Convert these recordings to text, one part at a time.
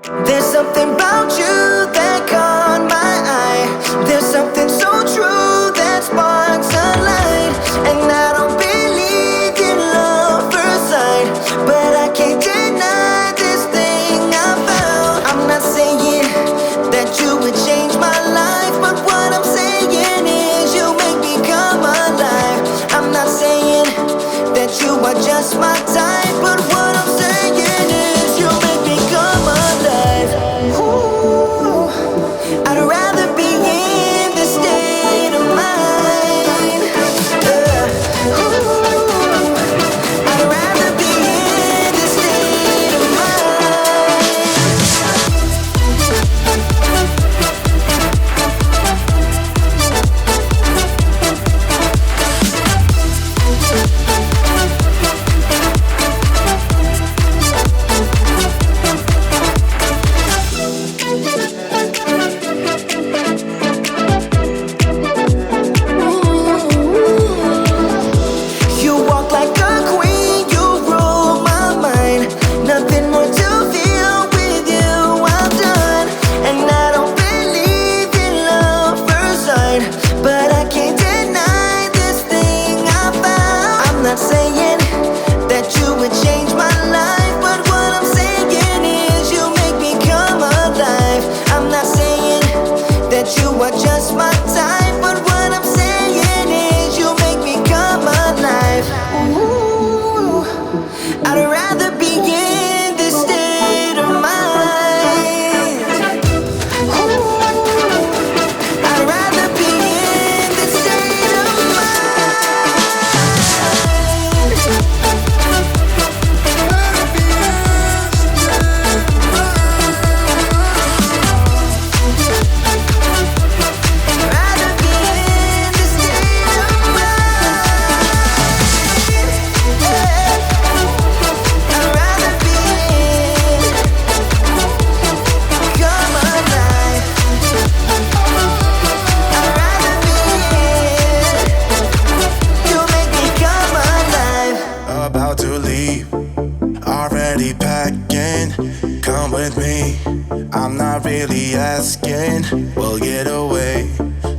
There's something about you that caught my eye. There's something so true that sparks a light. And I don't believe in love first sight, but I can't deny this thing I found. I'm not saying that you would change my life, but what I'm saying is you make me come alive. I'm not saying that you are just my type, but what I'm saying is you make me come alive. Ooh, I'd rather be in this state of mind. Ooh, I'd rather be in this state of mind. You walk like a queen, you rule my mind. Nothing more to feel with you, I'm done. And I don't believe in love first sight, but I can't deny this thing I found. I'm not saying that you would change my life, but what I'm saying is you make me come alive. I'm not saying that you are just my type, but what I'm saying is you make me come alive. Ooh, I'd rather be in this state of mind. Ooh, I'd rather be in this state of rather be in this state of I'd rather be come alive. I'd rather be you make me come alive. About to leave, already packing. Come with me, I'm not really asking. We'll get away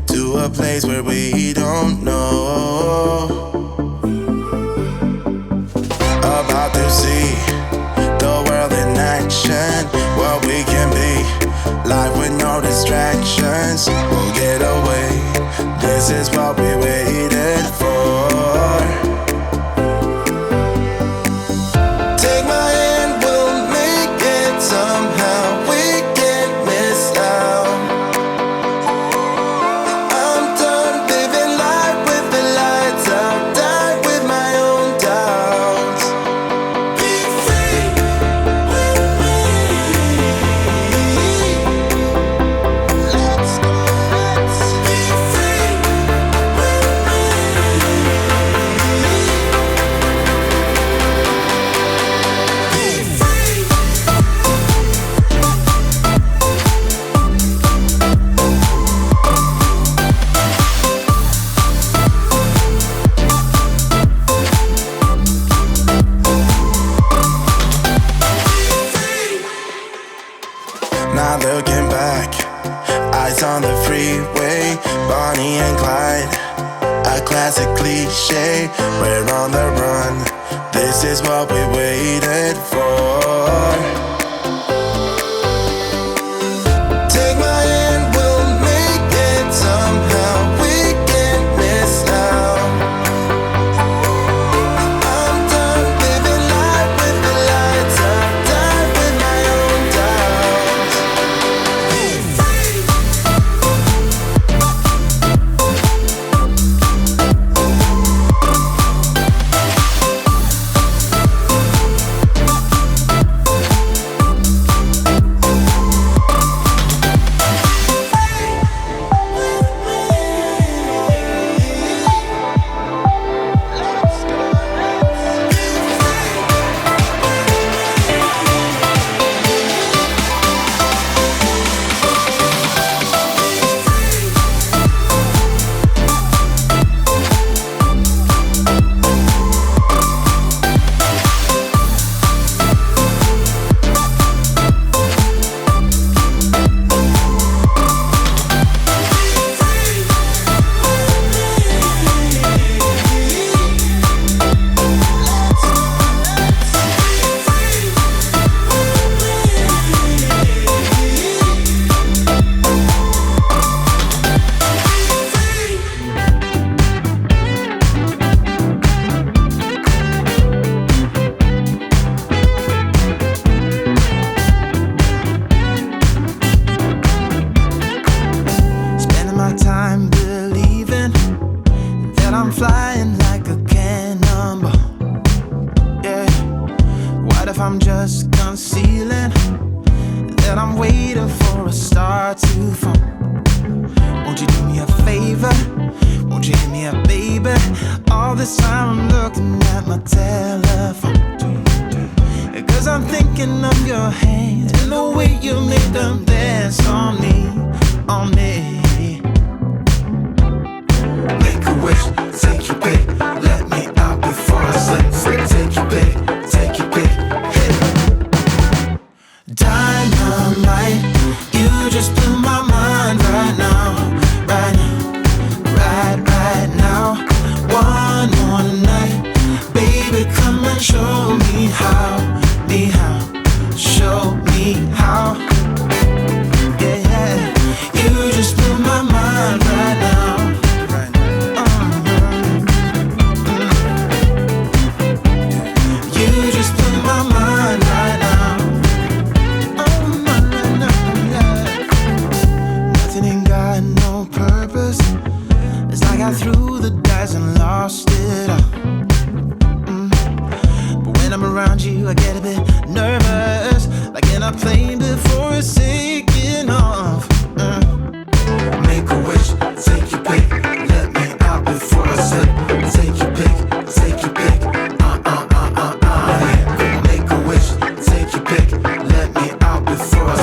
to a place where we don't know. About to see the world in action, what we can be, life with no distractions. We'll get away, this is what we waited for. Take my hand, we'll make it somehow. We can't miss out. I'm done living life with the lights out. Die with my own doubts. Be free with me. Let's be free with me. Be free. Not looking back, eyes on the freeway, Bonnie and Clyde, a classic cliche. We're on the run, this is what we waited for. Take my hand, we'll make it somehow. We can't miss out. I'm done living life with the lights out. Die with my own doubts. Be free. that I'm waiting for a star to fall. Won't you do me a favor? Won't you hit me up, baby? All this time I'm looking at my telephone, 'cause I'm thinking of your hands and the way you made them dance on me, on me. Make a wish, take your pick, let me out before I slip. Take your pick, take your pick, hit. Dynamite, you just blew my mind right now, right now, right now. One more night, baby, come and show me how, show me how. Yeah, yeah, you just blew my mind right now. You just blew my mind right now. Nothing ain't got no purpose. It's like I threw the dice and lost it all. But when I'm around you, I get a bit nervous, like in a plane before it's taking off. Make a wish, take your pick, let me out before I slip. Take your pick, take your pick. Yeah. Make a wish, take your pick, let me out before I